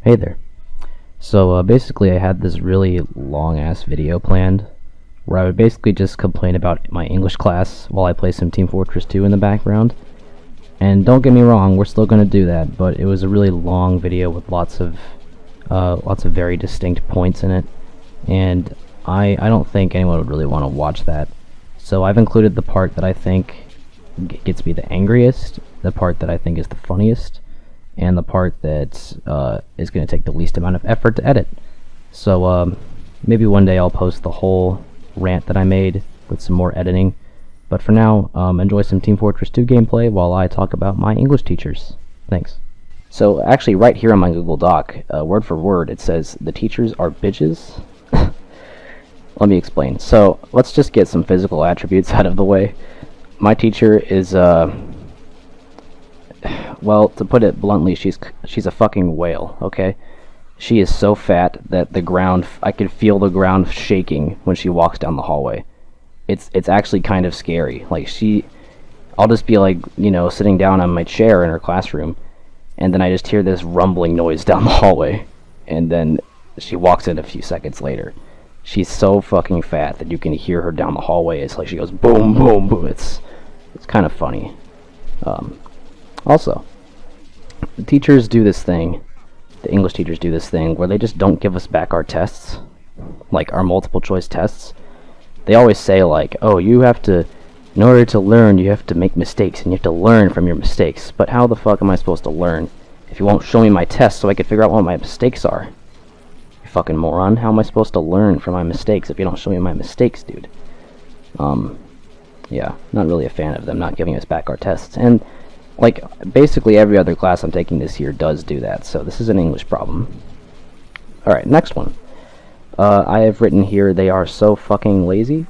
Hey there. So basically I had this really long ass video planned where I would basically just complain about my English class while I play some Team Fortress 2 in the background. And don't get me wrong, we're still going to do that, but it was a really long video with lots of very distinct points in it, and I don't think anyone would really want to watch that. So I've included the part that I think gets me the angriest, the part that I think is the funniest, and the part that is going to take the least amount of effort to edit. So maybe one day I'll post the whole rant that I made with some more editing. But for now, enjoy some Team Fortress 2 gameplay while I talk about my English teachers. Thanks. So actually right here on my Google Doc, word for word, it says, "The teachers are bitches." Let me explain. So let's just get some physical attributes out of the way. My teacher is, well, to put it bluntly, she's a fucking whale, okay? She is so fat that I can feel the ground shaking when she walks down the hallway. It's actually kind of scary. Like, I'll just be like, sitting down on my chair in her classroom, and then I just hear this rumbling noise down the hallway, and then she walks in a few seconds later. She's so fucking fat that you can hear her down the hallway. It's like she goes boom, boom, boom. It's kind of funny. Also, the teachers do this thing, the English teachers do this thing, where they just don't give us back our tests, like our multiple choice tests. They always say, like, oh, in order to learn, you have to make mistakes, and you have to learn from your mistakes. But how the fuck am I supposed to learn if you won't show me my tests so I can figure out what my mistakes are? You fucking moron. How am I supposed to learn from my mistakes if you don't show me my mistakes, dude? Yeah, not really a fan of them not giving us back our tests. And, like, basically every other class I'm taking this year does do that, so this is an English problem. Alright, next one. I have written here, they are so fucking lazy.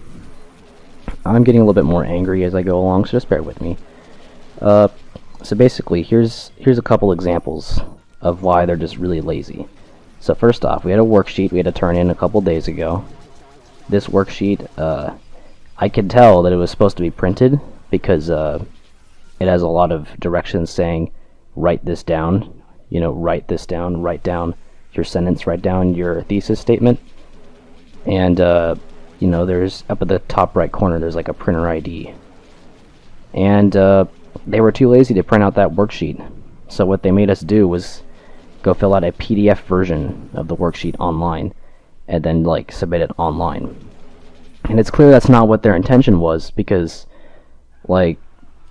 I'm getting a little bit more angry as I go along, so just bear with me. So basically, here's a couple examples of why they're just really lazy. So first off, we had a worksheet we had to turn in a couple days ago. This worksheet, I could tell that it was supposed to be printed because it has a lot of directions saying, write this down, write this down, write down your sentence, write down your thesis statement. And, there's, up at the top right corner, there's like a printer ID. And they were too lazy to print out that worksheet. So what they made us do was go fill out a PDF version of the worksheet online, and then, like, submit it online. And it's clear that's not what their intention was, because, like,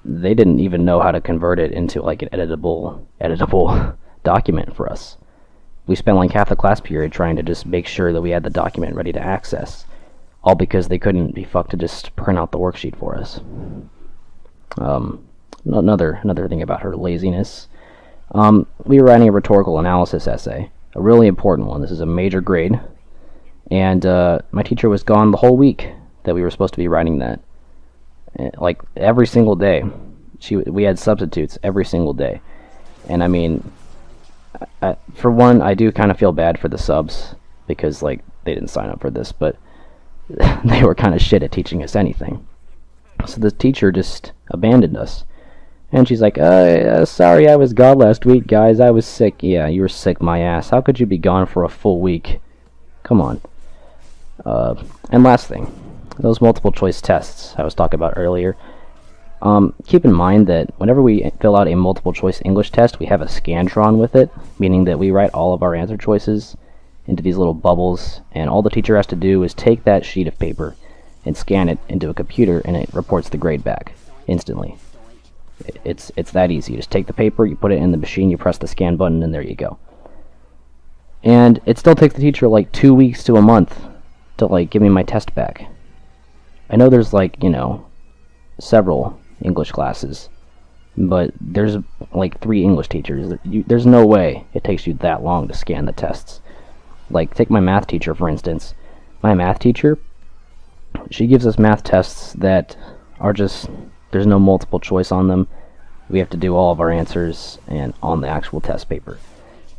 they didn't even know how to convert it into, like, an editable document for us. We spent like half the class period trying to just make sure that we had the document ready to access, all because they couldn't be fucked to just print out the worksheet for us. Another thing about her laziness. We were writing a rhetorical analysis essay, a really important one. This is a major grade, and my teacher was gone the whole week that we were supposed to be writing that. Like, every single day. We had substitutes every single day. And I mean, for one, I do kind of feel bad for the subs, because, like, they didn't sign up for this, but they were kind of shit at teaching us anything. So the teacher just abandoned us. And she's like, sorry, I was gone last week, guys. I was sick. Yeah, you were sick, my ass. How could you be gone for a full week? Come on. And last thing, those multiple choice tests I was talking about earlier. Keep in mind that whenever we fill out a multiple choice English test, we have a Scantron with it, meaning that we write all of our answer choices into these little bubbles, and all the teacher has to do is take that sheet of paper and scan it into a computer, and it reports the grade back instantly. It's that easy. You just take the paper, you put it in the machine, you press the scan button, and there you go. And it still takes the teacher like 2 weeks to a month to, like, give me my test back. I know there's, like, several English classes, but there's like 3 English teachers. There's no way it takes you that long to scan the tests. Like, take my math teacher, for instance. My math teacher, she gives us math tests that are just, there's no multiple choice on them. We have to do all of our answers and on the actual test paper.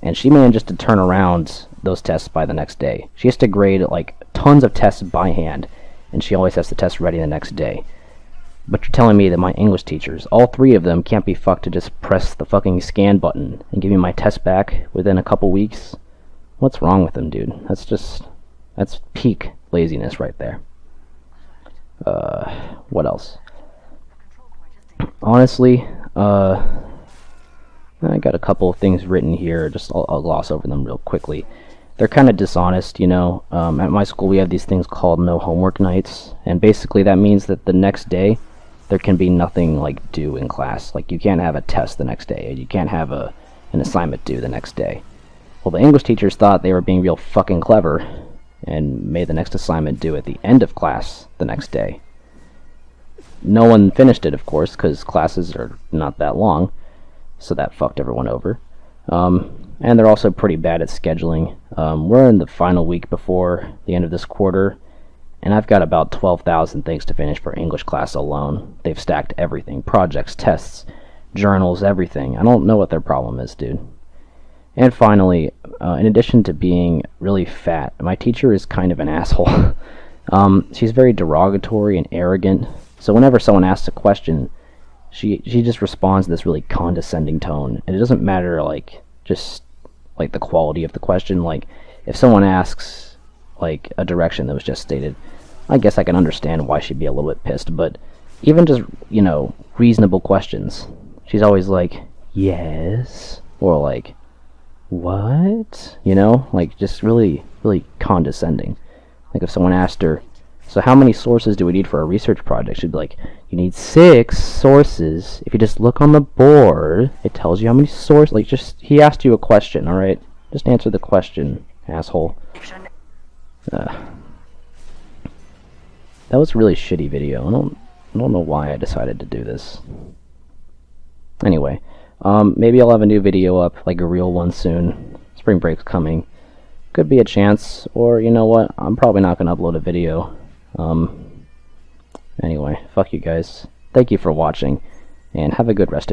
And she manages to turn around those tests by the next day. She has to grade, like, tons of tests by hand, and she always has the test ready the next day. But you're telling me that my English teachers, all three of them, can't be fucked to just press the fucking scan button and give me my test back within a couple weeks? What's wrong with them, dude? That's peak laziness right there. What else? Honestly, I got a couple of things written here. I'll gloss over them real quickly. They're kind of dishonest, you know. At my school, we have these things called no homework nights, and basically that means that the next day there can be nothing like due in class. Like you can't have a test the next day, and you can't have an assignment due the next day. Well, the English teachers thought they were being real fucking clever and made the next assignment due at the end of class the next day. No one finished it, of course, because classes are not that long, so that fucked everyone over. And they're also pretty bad at scheduling. We're in the final week before the end of this quarter, and I've got about 12,000 things to finish for English class alone. They've stacked everything: projects, tests, journals, everything. I don't know what their problem is, dude. And finally, in addition to being really fat, my teacher is kind of an asshole. She's very derogatory and arrogant, so whenever someone asks a question, she just responds in this really condescending tone, and it doesn't matter, just the quality of the question. Like, if someone asks, a direction that was just stated, I guess I can understand why she'd be a little bit pissed, but even just, reasonable questions, she's always like, yes, or what? Just really, really condescending. Like, if someone asked her, so how many sources do we need for a research project? She'd be like, you need 6 sources. If you just look on the board, it tells you how many sources. He asked you a question, alright? Just answer the question, asshole. That was a really shitty video. I don't know why I decided to do this. Anyway, maybe I'll have a new video up, a real one soon. Spring break's coming. Could be a chance, or you know what? I'm probably not going to upload a video. Anyway, fuck you guys. Thank you for watching, and have a good rest of